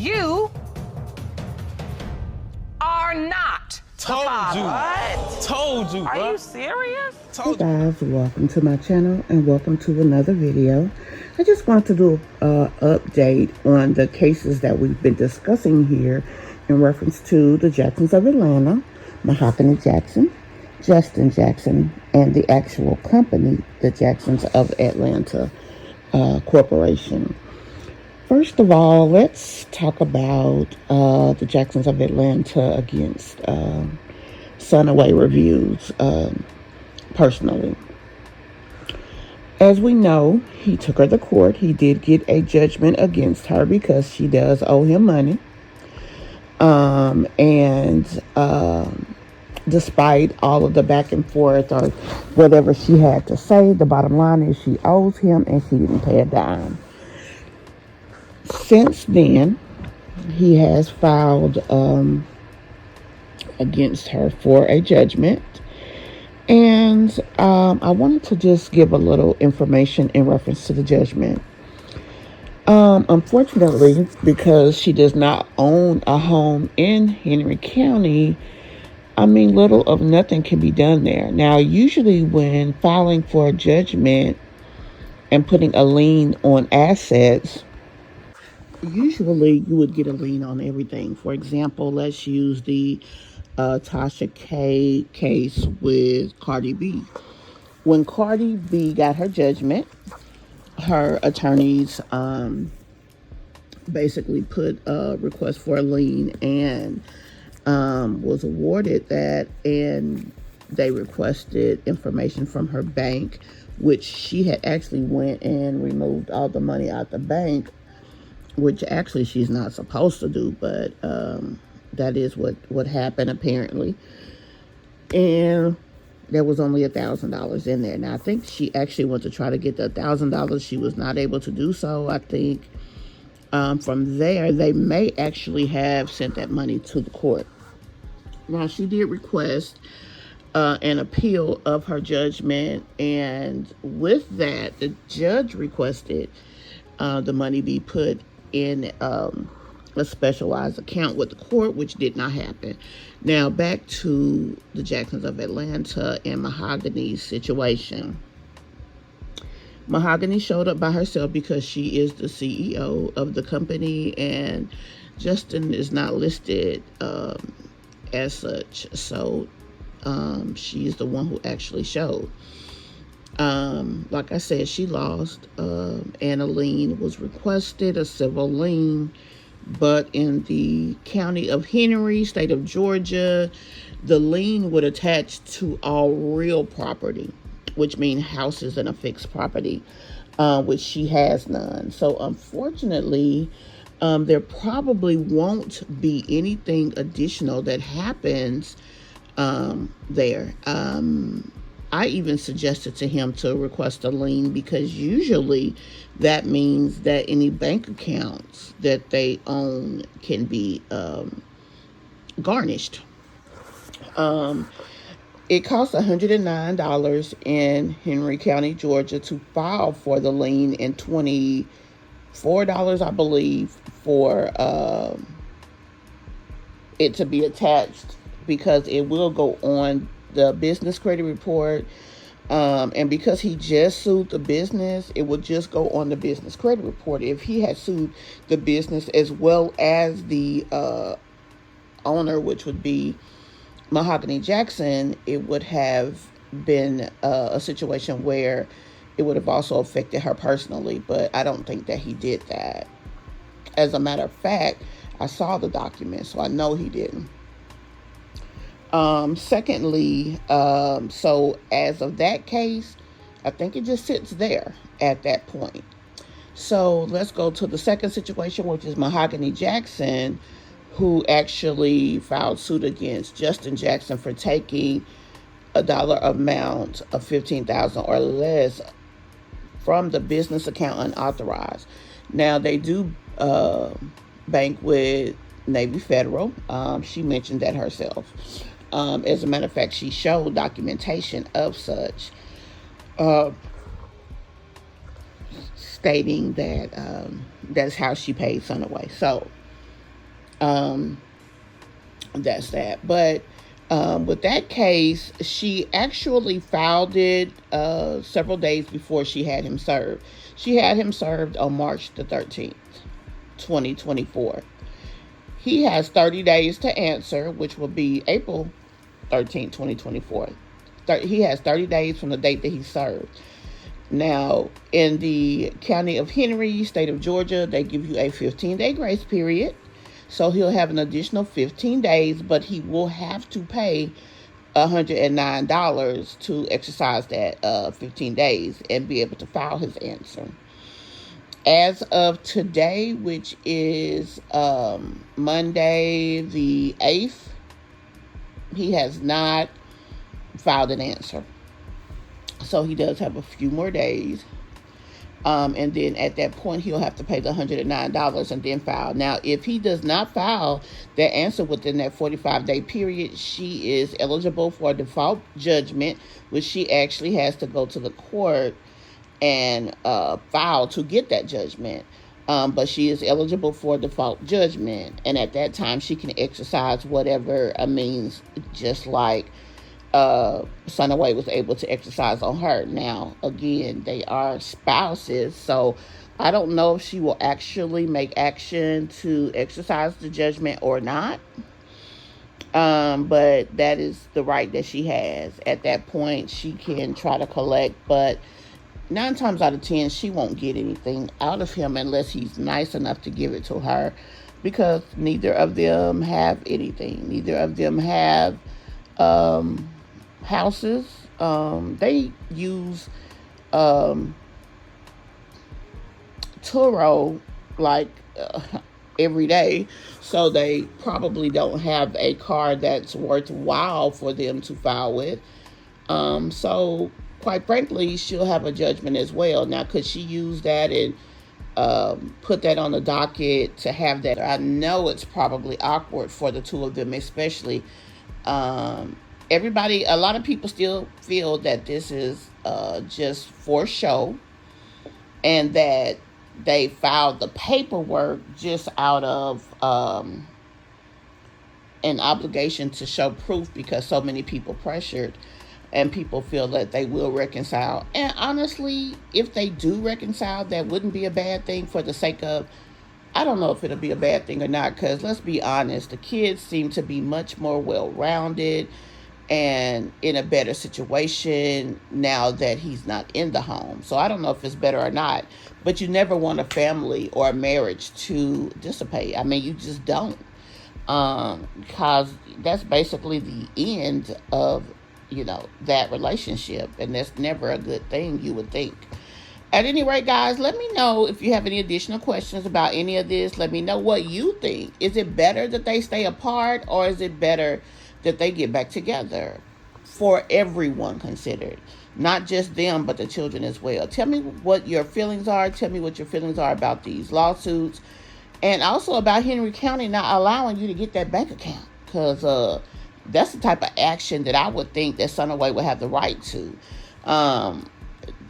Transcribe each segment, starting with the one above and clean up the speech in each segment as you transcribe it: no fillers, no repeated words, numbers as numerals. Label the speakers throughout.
Speaker 1: You are not the father.
Speaker 2: What? Told you, bro.
Speaker 1: Are you serious?
Speaker 3: Hey guys, welcome to my channel and welcome to another video. I just want to do an update on the cases that we've been discussing here in reference to the Jacksons of Atlanta, Mahogany Jackson, Justin Jackson, and the actual company, the Jacksons of Atlanta Corporation. First of all, let's talk about the Jacksons of Atlanta against Sunway Reviews personally. As we know, he took her to court. He did get a judgment against her because she does owe him money. Despite all of the back and forth or whatever she had to say, the bottom line is she owes him and she didn't pay a dime. Since then, he has filed against her for a judgment. And I wanted to just give a little information in reference to the judgment. Unfortunately, because she does not own a home in Henry County, little of nothing can be done there. Now, usually when filing for a judgment and putting a lien on assets, usually you would get a lien on everything. For example, let's use the Tasha K case with Cardi B. When Cardi B got her judgment, her attorneys basically put a request for a lien and was awarded that, and they requested information from her bank, which she had actually went and removed all the money out the bank, which actually she's not supposed to do, but that is what happened apparently. And there was only $1,000 in there. Now I think she actually went to try to get the $1,000. She was not able to do so. I think from there they may actually have sent that money to the court. Now she did request an appeal of her judgment, and with that, the judge requested the money be put in a specialized account with the court, which did not happen. Now back to the Jacksons of Atlanta and Mahogany's situation. Mahogany showed up by herself because she is the CEO of the company, and Justin is not listed as such. So she's the one who actually showed. Like I said, she lost, and a lien was requested, a civil lien. But in the county of Henry, state of Georgia, the lien would attach to all real property, which means houses and a fixed property, which she has none. So unfortunately, there probably won't be anything additional that happens there. I even suggested to him to request a lien because usually that means that any bank accounts that they own can be garnished. It costs $109 in Henry County, Georgia to file for the lien, and $24, I believe, for it to be attached, because it will go on the business credit report, and because he just sued the business, it would just go on the business credit report. If he had sued the business as well as the owner, which would be Mahogany Jackson, it would have been a situation where it would have also affected her personally, but I don't think that he did that. As a matter of fact, I saw the document, so I know he didn't. Secondly, so as of that case, I think it just sits there at that point. So let's go to the second situation, which is Mahogany Jackson, who actually filed suit against Justin Jackson for taking a dollar amount of $15,000 or less from the business account unauthorized. Now they do bank with Navy Federal. She mentioned that herself. As a matter of fact, she showed documentation of such, stating that that's how she paid Sunway. So That's that. But with that case, she actually filed it several days before she had him served. She had him served on March the 13th, 2024. He has 30 days to answer, which will be April 13th, 2024. He has 30 days from the date that he served. Now, in the county of Henry, state of Georgia, they give you a 15-day grace period. So he'll have an additional 15 days, but he will have to pay $109 to exercise that 15 days and be able to file his answer. As of today, which is Monday the 8th, he has not filed an answer. So he does have a few more days. And then at that point, he'll have to pay the $109 and then file. Now, if he does not file that answer within that 45-day period, she is eligible for a default judgment, which she actually has to go to the court and file to get that judgment. But she is eligible for a default judgment. And at that time, she can exercise whatever means, just like Sunway was able to exercise on her. Now, again, they are spouses, so I don't know if she will actually make action to exercise the judgment or not. But that is the right that she has. At that point, she can try to collect, but 9 times out of 10, she won't get anything out of him unless he's nice enough to give it to her, because neither of them have anything. Neither of them have houses. They use Turo like every day, so they probably don't have a car that's worthwhile for them to file with. So quite frankly, she'll have a judgment as well. Now, could she use that and put that on the docket to have that? I know it's probably awkward for the two of them, especially everybody. A lot of people still feel that this is just for show, and that they filed the paperwork just out of an obligation to show proof, because so many people pressured, and people feel that they will reconcile. And honestly, if they do reconcile, that wouldn't be a bad thing, for the sake of, I don't know if it'll be a bad thing or not, because let's be honest, the kids seem to be much more well-rounded and in a better situation now that he's not in the home. So I don't know if it's better or not, but you never want a family or a marriage to dissipate. I mean, you just don't, because that's basically the end of, that relationship, and that's never a good thing, you would think. At any rate, guys, let me know if you have any additional questions about any of this. Let me know what you think. Is it better that they stay apart, or is it better that they get back together, for everyone considered? Not just them, but the children as well. Tell me what your feelings are. Tell me what your feelings are about these lawsuits, and also about Henry County not allowing you to get that bank account, because that's the type of action that I would think that Sunway would have the right to.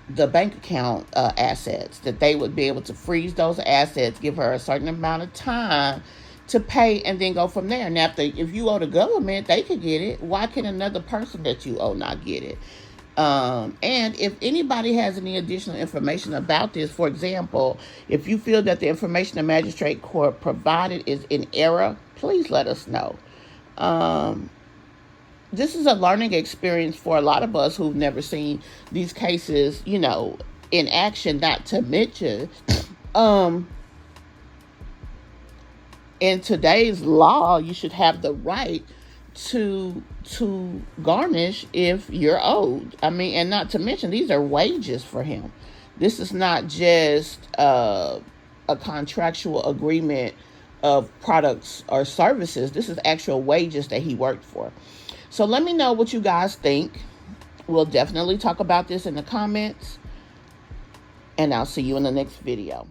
Speaker 3: The bank account assets, that they would be able to freeze those assets, give her a certain amount of time to pay, and then go from there. Now, if you owe the government, they could get it. Why can another person that you owe not get it? And if anybody has any additional information about this, for example, if you feel that the information the magistrate court provided is in error, please let us know. This is a learning experience for a lot of us who've never seen these cases, in action, not to mention, in today's law, you should have the right to garnish if you're owed. I mean, and not to mention, these are wages for him. This is not just a contractual agreement of products or services. This is actual wages that he worked for. So let me know what you guys think. We'll definitely talk about this in the comments, and I'll see you in the next video.